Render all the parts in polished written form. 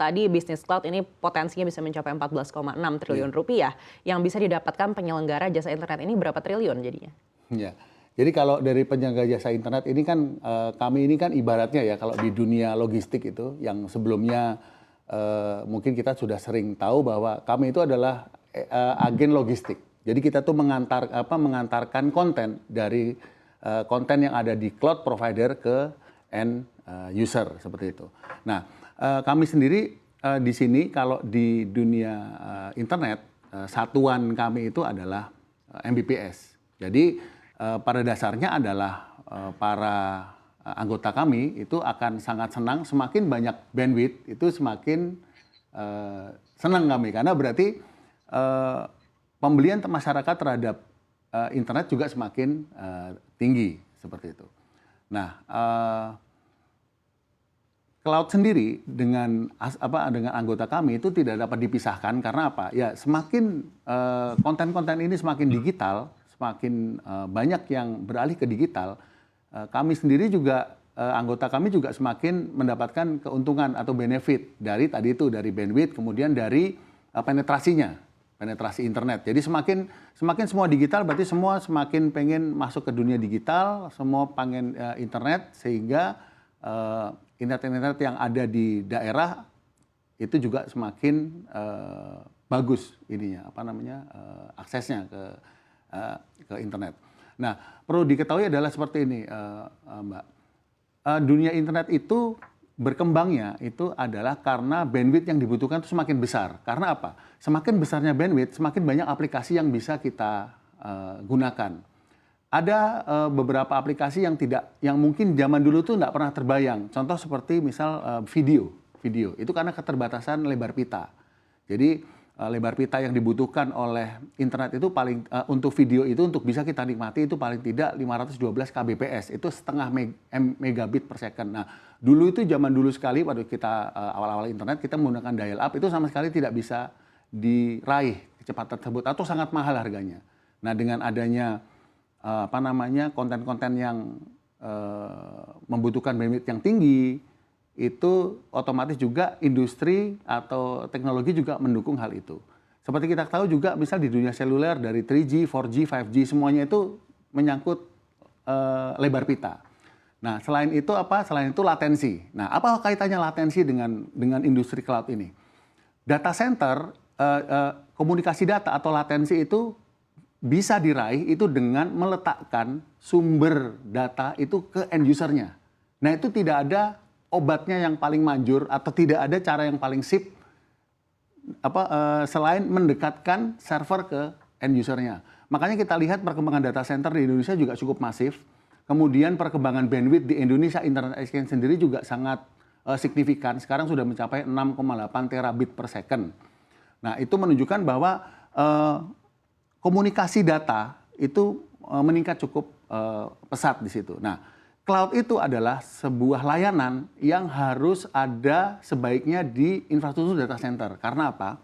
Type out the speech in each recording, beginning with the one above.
tadi bisnis cloud ini potensinya bisa mencapai 14,6 triliun rupiah, yang bisa didapatkan penyelenggara jasa internet ini berapa triliun jadinya? Ya. Jadi kalau dari penyelenggara jasa internet ini kan kami ini kan ibaratnya ya kalau di dunia logistik itu yang sebelumnya mungkin kita sudah sering tahu bahwa kami itu adalah agen logistik. Jadi kita tuh mengantarkan konten dari konten yang ada di cloud provider ke end user seperti itu. Nah, kami sendiri di sini kalau di dunia internet satuan kami itu adalah Mbps. Jadi pada dasarnya adalah para anggota kami itu akan sangat senang semakin banyak bandwidth itu semakin senang kami karena berarti pembelian masyarakat terhadap internet juga semakin tinggi seperti itu. Nah, cloud sendiri dengan anggota kami itu tidak dapat dipisahkan karena apa? Ya semakin konten-konten ini semakin digital, semakin banyak yang beralih ke digital, kami sendiri juga anggota kami juga semakin mendapatkan keuntungan atau benefit dari tadi itu dari bandwidth kemudian dari penetrasi internet. Jadi semakin semua digital berarti semua semakin pengen masuk ke dunia digital, semua pengen internet sehingga internet yang ada di daerah itu juga semakin bagus ininya aksesnya ke internet. Nah, perlu diketahui adalah seperti ini, Mbak. Dunia internet itu berkembangnya itu adalah karena bandwidth yang dibutuhkan itu semakin besar. Karena apa? Semakin besarnya bandwidth, semakin banyak aplikasi yang bisa kita gunakan. Ada beberapa aplikasi yang mungkin zaman dulu tuh nggak pernah terbayang. Contoh seperti misal video. Itu karena keterbatasan lebar pita. Jadi lebar pita yang dibutuhkan oleh internet itu untuk video itu untuk bisa kita nikmati itu paling tidak 512 kbps, itu setengah megabit per second. Nah, dulu itu zaman dulu sekali pada kita awal-awal internet kita menggunakan dial up itu sama sekali tidak bisa diraih kecepatan tersebut atau sangat mahal harganya. Nah, dengan adanya konten-konten yang membutuhkan bandwidth yang tinggi itu otomatis juga industri atau teknologi juga mendukung hal itu. Seperti kita tahu juga misal di dunia seluler dari 3G, 4G, 5G semuanya itu menyangkut lebar pita. Nah, selain itu Selain itu latensi. Nah, apa kaitannya latensi dengan industri cloud ini? Data center, komunikasi data atau latensi itu bisa diraih itu dengan meletakkan sumber data itu ke end usernya. Nah, itu tidak ada obatnya yang paling manjur atau tidak ada cara yang paling sip selain mendekatkan server ke end usernya. Makanya kita lihat perkembangan data center di Indonesia juga cukup masif. Kemudian perkembangan bandwidth di Indonesia Internet Exchange sendiri juga sangat signifikan. Sekarang sudah mencapai 6,8 terabit per second. Nah, itu menunjukkan bahwa komunikasi data itu meningkat cukup pesat di situ. Nah, cloud itu adalah sebuah layanan yang harus ada sebaiknya di infrastruktur data center. Karena apa?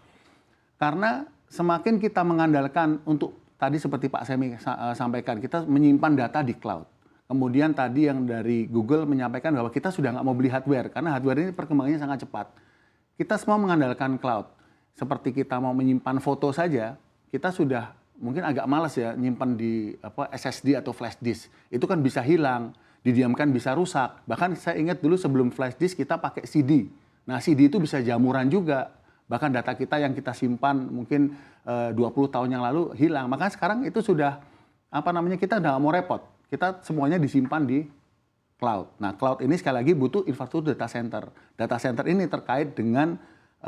Karena semakin kita mengandalkan untuk tadi seperti Pak Semi sampaikan, kita menyimpan data di cloud. Kemudian tadi yang dari Google menyampaikan bahwa kita sudah nggak mau beli hardware karena hardware ini perkembangannya sangat cepat. Kita semua mengandalkan cloud. Seperti kita mau menyimpan foto saja, kita sudah mungkin agak malas ya nyimpan di SSD atau flash disk. Itu kan bisa hilang, didiamkan bisa rusak. Bahkan saya ingat dulu sebelum flash disk kita pakai CD. Nah, CD itu bisa jamuran juga. Bahkan data kita yang kita simpan mungkin 20 tahun yang lalu hilang. Maka sekarang itu sudah kita udah nggak mau repot. Kita semuanya disimpan di cloud. Nah, cloud ini sekali lagi butuh infrastruktur data center. Data center ini terkait dengan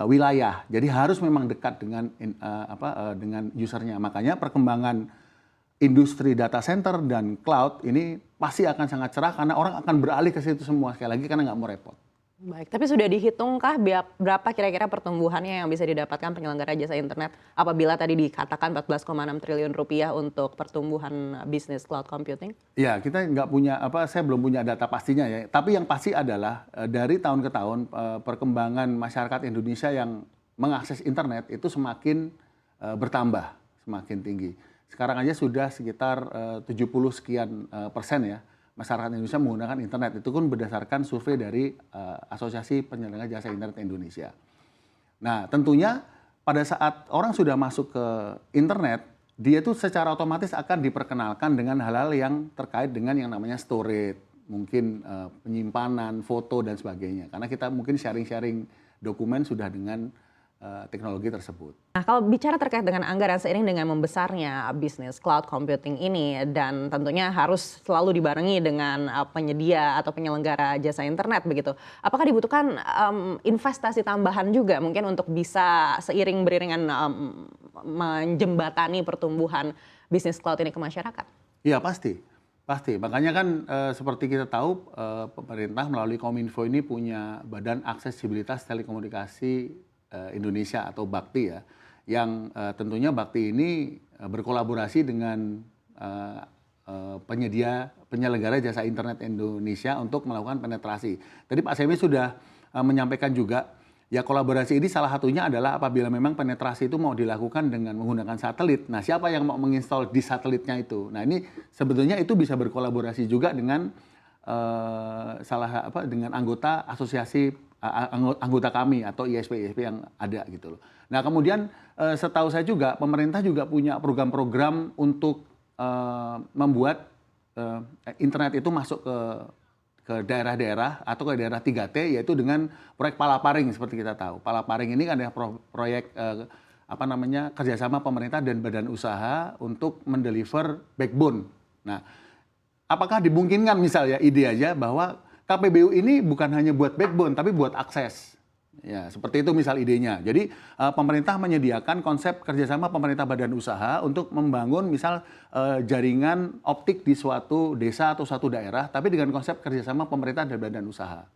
wilayah. Jadi harus memang dekat dengan usernya. Makanya perkembangan industri data center dan cloud ini pasti akan sangat cerah karena orang akan beralih ke situ semua sekali lagi karena nggak mau repot. Baik, tapi sudah dihitungkah berapa kira-kira pertumbuhannya yang bisa didapatkan penyelenggara jasa internet apabila tadi dikatakan 14,6 triliun rupiah untuk pertumbuhan bisnis cloud computing? Ya, kita nggak punya saya belum punya data pastinya ya. Tapi yang pasti adalah dari tahun ke tahun perkembangan masyarakat Indonesia yang mengakses internet itu semakin bertambah, semakin tinggi. Sekarang aja sudah sekitar 70 sekian persen ya. Masyarakat Indonesia menggunakan internet. Itu pun berdasarkan survei dari Asosiasi Penyelenggara Jasa Internet Indonesia. Nah, tentunya pada saat orang sudah masuk ke internet, dia tuh secara otomatis akan diperkenalkan dengan hal-hal yang terkait dengan yang namanya storage, mungkin penyimpanan, foto dan sebagainya. Karena kita mungkin sharing-sharing dokumen sudah dengan teknologi tersebut. Nah, kalau bicara terkait dengan anggaran seiring dengan membesarnya bisnis cloud computing ini dan tentunya harus selalu dibarengi dengan penyedia atau penyelenggara jasa internet begitu. Apakah dibutuhkan investasi tambahan juga mungkin untuk bisa seiring beriringan menjembatani pertumbuhan bisnis cloud ini ke masyarakat? Iya, pasti. Pasti. Makanya kan seperti kita tahu pemerintah melalui Kominfo ini punya Badan Aksesibilitas Telekomunikasi Indonesia atau Bakti ya, yang tentunya Bakti ini berkolaborasi dengan penyelenggara jasa internet Indonesia untuk melakukan penetrasi. Tadi Pak Semi sudah menyampaikan juga, ya kolaborasi ini salah satunya adalah apabila memang penetrasi itu mau dilakukan dengan menggunakan satelit. Nah, siapa yang mau menginstall di satelitnya itu? Nah, ini sebetulnya itu bisa berkolaborasi juga dengan dengan anggota asosiasi anggota kami atau ISP-ISP yang ada gitu loh. Nah, kemudian setahu saya juga pemerintah juga punya program-program untuk membuat internet itu masuk ke daerah-daerah atau ke daerah 3T, yaitu dengan proyek Palaparing seperti kita tahu. Palaparing ini kan ada proyek kerjasama pemerintah dan badan usaha untuk mendeliver backbone. Nah, apakah dimungkinkan misalnya ide aja bahwa KPBU ini bukan hanya buat backbone, tapi buat akses. Ya, seperti itu misal idenya. Jadi pemerintah menyediakan konsep kerjasama pemerintah badan usaha untuk membangun misal jaringan optik di suatu desa atau suatu daerah, tapi dengan konsep kerjasama pemerintah dan badan usaha.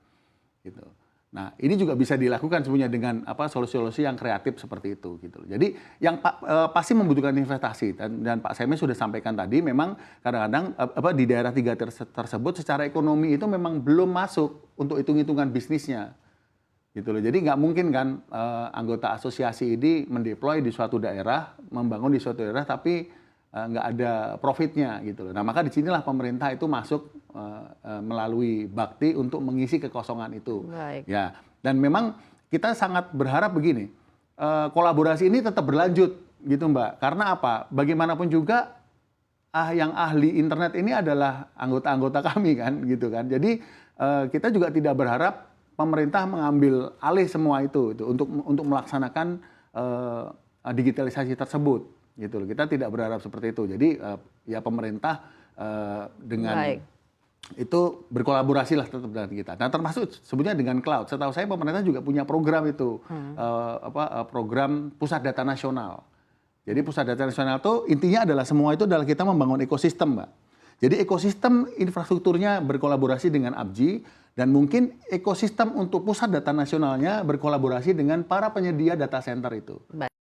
Gitu. Nah, ini juga bisa dilakukan sebenarnya dengan solusi-solusi yang kreatif seperti itu. Gitu. Jadi yang pasti membutuhkan investasi dan Pak Semi sudah sampaikan tadi, memang kadang-kadang di daerah 3 tersebut secara ekonomi itu memang belum masuk untuk hitung-hitungan bisnisnya. Gitu loh. Jadi nggak mungkin kan anggota asosiasi ini mendeploy di suatu daerah, membangun di suatu daerah, tapi nggak ada profitnya gitu loh. Nah, maka disinilah pemerintah itu masuk melalui Bakti untuk mengisi kekosongan itu. Baik. Ya, dan memang kita sangat berharap begini, kolaborasi ini tetap berlanjut gitu Mbak. Karena apa? Bagaimanapun juga yang ahli internet ini adalah anggota-anggota kami kan gitu kan. Jadi kita juga tidak berharap pemerintah mengambil alih semua itu untuk melaksanakan digitalisasi tersebut gitu loh. Kita tidak berharap seperti itu. Jadi ya pemerintah dengan Baik. itu berkolaborasi lah tetap dengan kita. Nah, termasuk sebenarnya dengan cloud. Setahu saya pemerintah juga punya program itu program pusat data nasional. Jadi pusat data nasional itu intinya adalah semua itu adalah kita membangun ekosistem, Mbak. Jadi ekosistem infrastrukturnya berkolaborasi dengan ABJI dan mungkin ekosistem untuk pusat data nasionalnya berkolaborasi dengan para penyedia data center itu. Baik.